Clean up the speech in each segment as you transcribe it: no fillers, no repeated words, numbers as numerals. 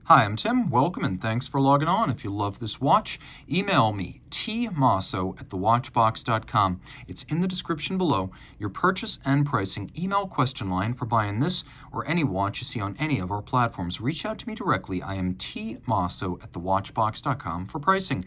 Hi, I'm Tim. Welcome and thanks for logging on. If you love this watch, email me, tmosso@thewatchbox.com. It's in the description below. Your purchase and pricing email question line for buying this or any watch you see on any of our platforms. Reach out to me directly. I am tmosso@thewatchbox.com for pricing.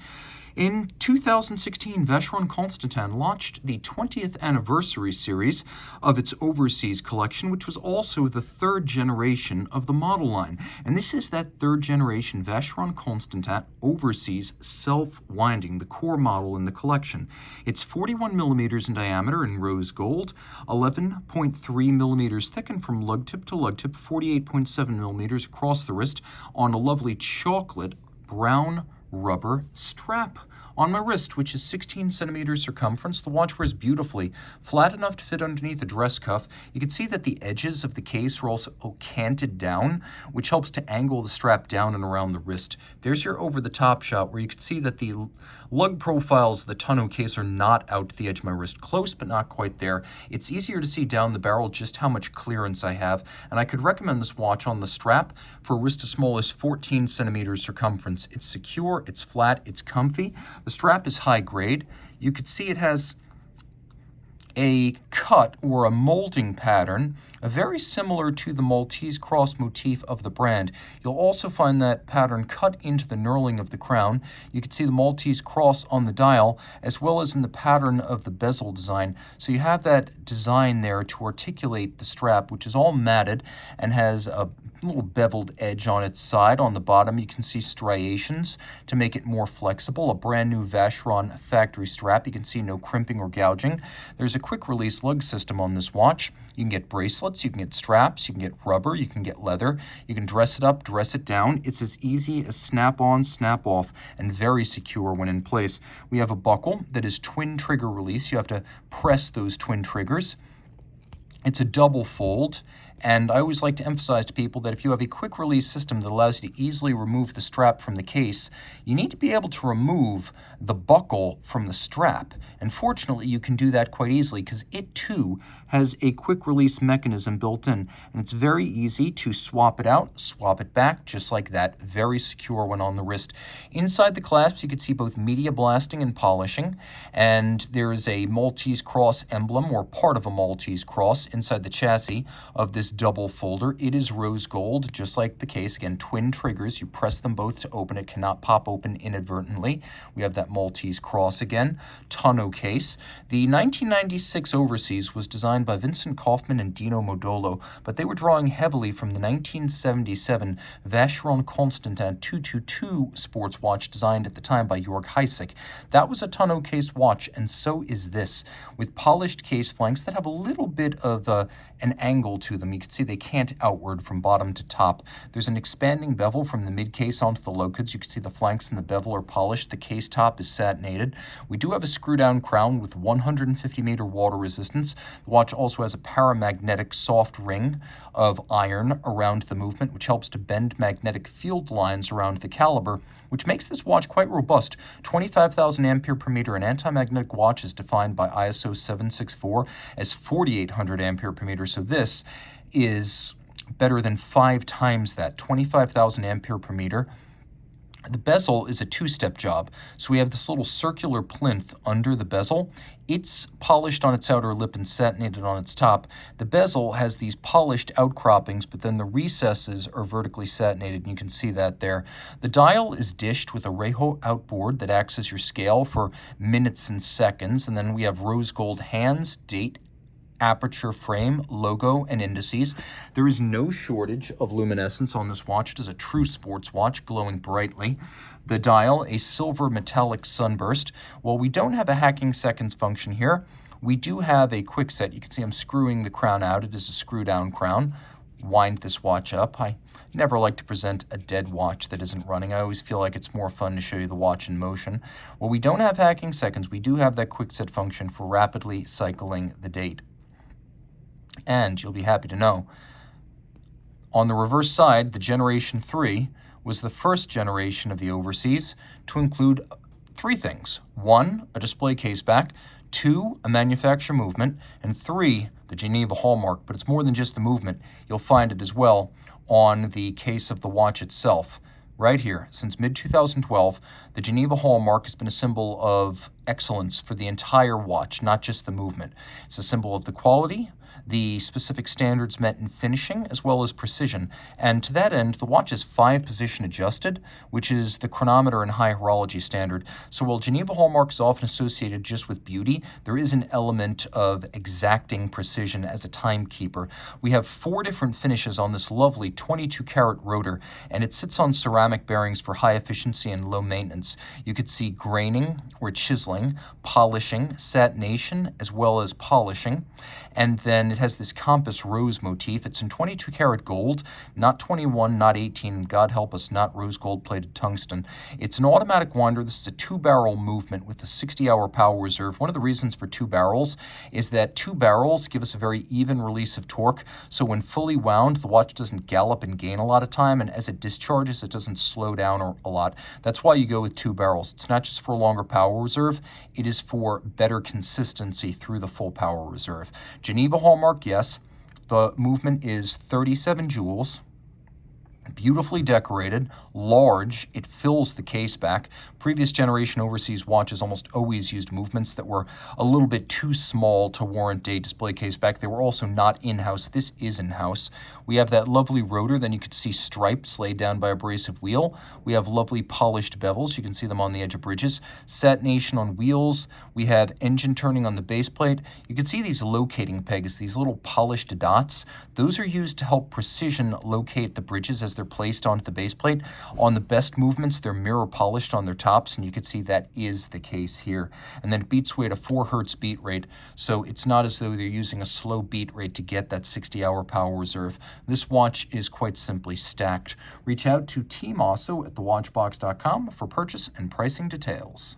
In 2016, Vacheron Constantin launched the 20th anniversary series of its Overseas collection, which was also the third generation of the model line. And this is that third generation Vacheron Constantin Overseas self-winding, the core model in the collection. It's 41 millimeters in diameter in rose gold, 11.3 millimeters thick, and from lug tip to lug tip, 48.7 millimeters across the wrist on a lovely chocolate brown rubber strap on my wrist, which is 16 centimeters circumference. The watch wears beautifully, flat enough to fit underneath the dress cuff. You can see that the edges of the case are also canted down, which helps to angle the strap down and around the wrist. There's your over-the-top shot where you can see that the lug profiles of the tonneau case are not out to the edge of my wrist, close but not quite there. It's easier to see down the barrel just how much clearance I have, and I could recommend this watch on the strap for a wrist as small as 14 centimeters circumference. It's secure, it's flat, it's comfy. The strap is high grade. You could see it has a cut or a molding pattern very similar to the Maltese cross motif of the brand. You'll also find that pattern cut into the knurling of the crown. You can see the Maltese cross on the dial as well as in the pattern of the bezel design. So you have that design there to articulate the strap, which is all matted and has a little beveled edge on its side. On the bottom you can see striations to make it more flexible. A brand new Vacheron factory strap. You can see no crimping or gouging. There's a quick release lug system on this watch. You can get bracelets, you can get straps, you can get rubber, you can get leather. You can dress it up, dress it down. It's as easy as snap on, snap off, and very secure when in place. We have a buckle that is twin trigger release. You have to press those twin triggers. It's a double fold, and I always like to emphasize to people that if you have a quick release system that allows you to easily remove the strap from the case, you need to be able to remove the buckle from the strap. And fortunately, you can do that quite easily because it too has a quick release mechanism built in, and it's very easy to swap it out, swap it back, just like that. Very secure when on the wrist. Inside the clasps, you can see both media blasting and polishing, and there is a Maltese cross emblem, or part of a Maltese cross, inside the chassis of this double folder. It is rose gold, just like the case. Again, twin triggers. You press them both to open. It cannot pop open inadvertently. We have that Maltese cross again. Tonneau case. The 1996 Overseas was designed by Vincent Kaufman and Dino Modolo, but they were drawing heavily from the 1977 Vacheron Constantin 222 sports watch designed at the time by Jörg Heisig. That was a tonneau case watch, and so is this, with polished case flanks that have a little bit of an angle to them. You can see they cant outward from bottom to top. There's an expanding bevel from the mid case onto the locus. You can see the flanks and the bevel are polished. The case top is satinated. We do have a screw down crown with 150 meter water resistance. The watch also has a paramagnetic soft ring of iron around the movement, which helps to bend magnetic field lines around the caliber, which makes this watch quite robust. 25,000 ampere per meter. An antimagnetic watch is defined by ISO 764 as 4,800 ampere per meter. So this is better than 5 times that, 25,000 ampere per meter. The bezel is a two-step job. So we have this little circular plinth under the bezel. It's polished on its outer lip and satinated on its top. The bezel has these polished outcroppings, but then the recesses are vertically satinated, and you can see that there. The dial is dished with a Reho outboard that acts as your scale for minutes and seconds, and then we have rose gold hands, date, aperture, frame, logo, and indices. There is no shortage of luminescence on this watch. It is a true sports watch, glowing brightly. The dial, a silver metallic sunburst. While we don't have a hacking seconds function here, we do have a quick set. You can see I'm screwing the crown out. It is a screw down crown. Wind this watch up. I never like to present a dead watch that isn't running. I always feel like it's more fun to show you the watch in motion. While we don't have hacking seconds, we do have that quick set function for rapidly cycling the date. And you'll be happy to know, on the reverse side, the Generation 3 was the first generation of the Overseas to include 3 things. 1, a display case back. 2, a manufacturer movement. And 3, the Geneva Hallmark. But it's more than just the movement. You'll find it as well on the case of the watch itself. Right here, since mid-2012, the Geneva Hallmark has been a symbol of excellence for the entire watch, not just the movement. It's a symbol of the quality, the specific standards met in finishing, as well as precision. And to that end, the watch is 5-position adjusted, which is the chronometer and high horology standard. So while Geneva Hallmark is often associated just with beauty, there is an element of exacting precision as a timekeeper. We have 4 different finishes on this lovely 22-karat rotor, and it sits on ceramic bearings for high efficiency and low maintenance. You could see graining or chiseling, polishing, satination, as well as polishing. And then it has this compass rose motif. It's in 22-karat gold, not 21, not 18, God help us, not rose gold-plated tungsten. It's an automatic winder. This is a 2-barrel movement with a 60-hour power reserve. One of the reasons for 2 barrels is that 2 barrels give us a very even release of torque, so when fully wound, the watch doesn't gallop and gain a lot of time, and as it discharges, it doesn't slow down a lot. That's why you go with 2 barrels. It's not just for a longer power reserve, it is for better consistency through the full power reserve. Geneva Hallmark, yes. The movement is 37 jewels. Beautifully decorated, large, it fills the case back. Previous generation overseas watches almost always used movements that were a little bit too small to warrant a display case back. They were also not in-house. This is in-house. We have that lovely rotor, then you could see stripes laid down by abrasive wheel. We have lovely polished bevels. You can see them on the edge of bridges. Satination on wheels. We have engine turning on the base plate. You can see these locating pegs, these little polished dots. Those are used to help precision locate the bridges as they're placed onto the base plate. On the best movements, they're mirror polished on their tops, and you can see that is the case here. And then it beats away at a 4 hertz beat rate, so it's not as though they're using a slow beat rate to get that 60-hour power reserve. This watch is quite simply stacked. Reach out to Team Mosso at thewatchbox.com for purchase and pricing details.